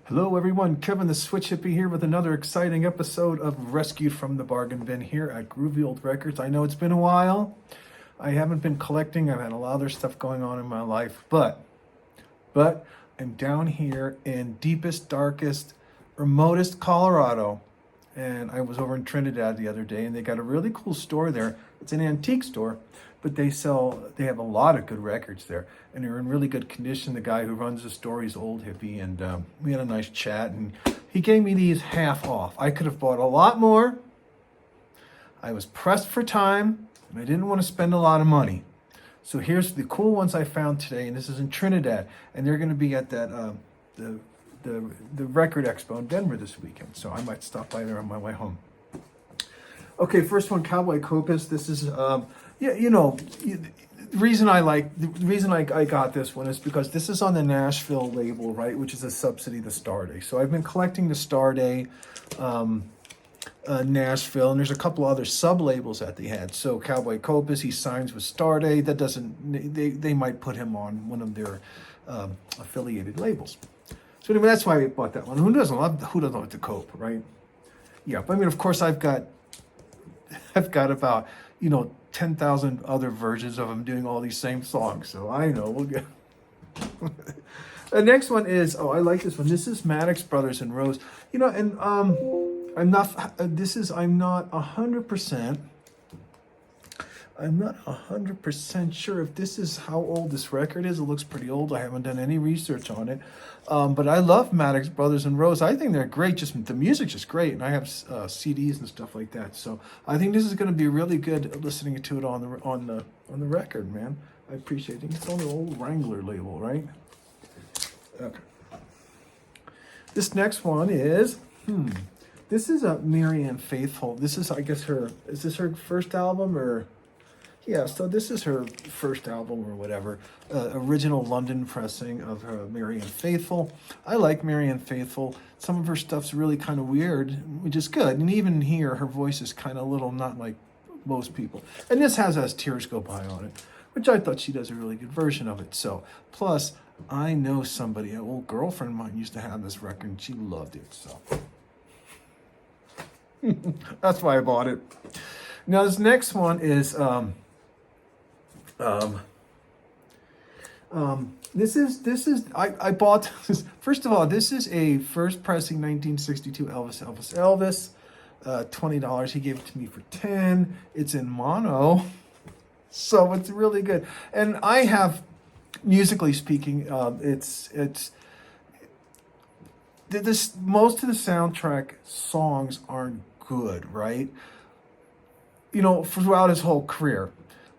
Hello everyone, Kevin the Switch Hippie here with another exciting episode of Rescued from the Bargain Bin here at Cooooool Records. I know it's been a while. I haven't been collecting. I've had a lot of other stuff going on in my life, but I'm down here in deepest, darkest, remotest Colorado, and I was over in Trinidad the other day, and they got a really cool store there. It's an antique store, but they have a lot of good records there, and they're in really good condition. The guy who runs the store, he's old hippie, and we had a nice chat, and he gave me these half off. I could have bought a lot more. I was pressed for time, and I didn't want to spend a lot of money. So here's the cool ones I found today, and this is in Trinidad, and they're going to be at that the Record Expo in Denver this weekend. So I might stop by there on my way home. Okay, first one, Cowboy Coppus. This is the reason I got this one is because this is on the Nashville label, right, which is a subsidy to Starday. So I've been collecting the Starday Nashville, and there's a couple other sub labels that they had. So Cowboy Coppus, he signs with Starday. That doesn't they might put him on one of their affiliated labels. So anyway, that's why I bought that one. Who doesn't love the Cope, right? Yeah, but I mean, of course, I've got about 10,000 other versions of them doing all these same songs. So I know we'll get. The next one is, I like this one. This is Maddox Brothers and Rose. And I'm not 100%. I'm not 100% sure if this is how old this record is. It looks pretty old. I haven't done any research on it. But I love Maddox Brothers and Rose. I think they're great. Just the music's just great. And I have CDs and stuff like that. So I think this is going to be really good listening to it on the record, man. I appreciate it. It's on the old Wrangler label, right? Okay. This next one is, this is a Marianne Faithfull. This is, I guess, is this her first album or? Yeah, so this is her first album or whatever, original London pressing of her Marianne Faithfull. I like Marianne Faithfull. Some of her stuff's really kind of weird, which is good. And even here, her voice is kind of a little not like most people. And this has As Tears Go By on it, which I thought she does a really good version of it. So, plus, I know somebody, an old girlfriend of mine used to have this record, and she loved it, so. That's why I bought it. Now, this next one is... I bought this. First of all, this is a first pressing 1962 Elvis, $20. He gave it to me for 10. It's in mono, so it's really good. And I have, musically speaking, most of the soundtrack songs aren't good, right? Throughout his whole career.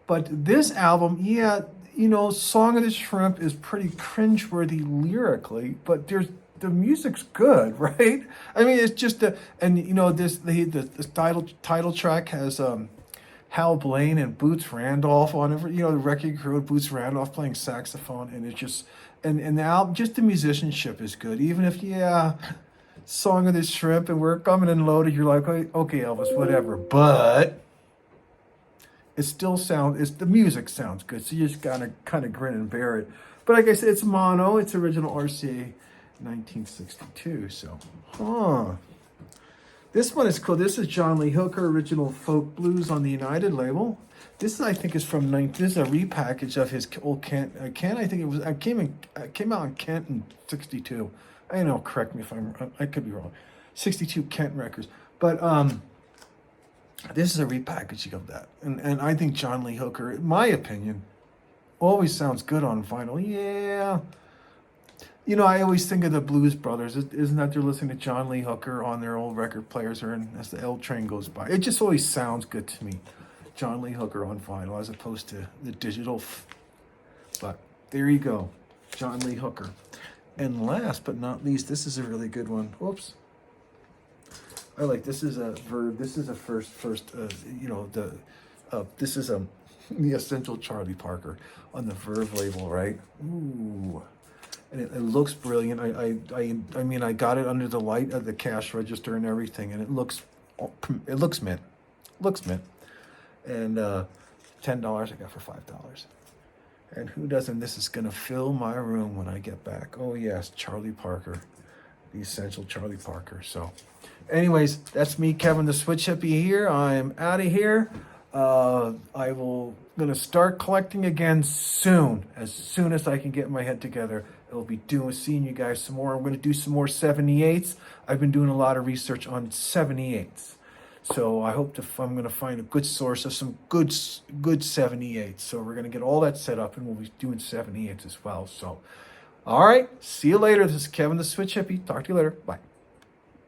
But this album, Song of the Shrimp is pretty cringeworthy lyrically, but the music's good, right? I mean, it's just the title track has Hal Blaine and Boots Randolph on it. The Wrecking Crew, Boots Randolph playing saxophone, and it's just and the album, just the musicianship is good. Even if Song of the Shrimp and We're Coming and Loaded, you're like, okay, Elvis, whatever, but. It still the music sounds good, so you just gotta kind of grin and bear it. But like I said, it's mono, it's original RCA 1962, so, This one is cool. This is John Lee Hooker, original folk blues on the United label. This I think is from, this is a repackage of his old Kent, I think it was, it came out in Kent in 62. I know, correct me if I could be wrong. 62 Kent records. But, this is a repackaging of that. And I think John Lee Hooker, in my opinion, always sounds good on vinyl. Yeah. I always think of the Blues Brothers. Isn't that they're listening to John Lee Hooker on their old record players as the L train goes by? It just always sounds good to me. John Lee Hooker on vinyl as opposed to the digital. But there you go. John Lee Hooker. And last but not least, this is a really good one. Whoops. I like this is a Verve. This is a this is the Essential Charlie Parker on the Verve label, right? Ooh, and it looks brilliant. I mean, I got it under the light of the cash register and everything, and it looks mint, and $10 I got for $5. And who doesn't? This is gonna fill my room when I get back. Oh yes, Charlie Parker. the Essential Charlie Parker. So anyways, that's me, Kevin the Switch Hippie here. I'm out of here. I will gonna start collecting again soon as I can get my head together. I'll be seeing you guys some more. I'm gonna do some more 78s. I've been doing a lot of research on 78s. So I hope I'm going to find a good source of some good 78s. So we're going to get all that set up, and we'll be doing 78s as well. So, all right. See you later. This is Kevin the Switch Hippie. Talk to you later. Bye.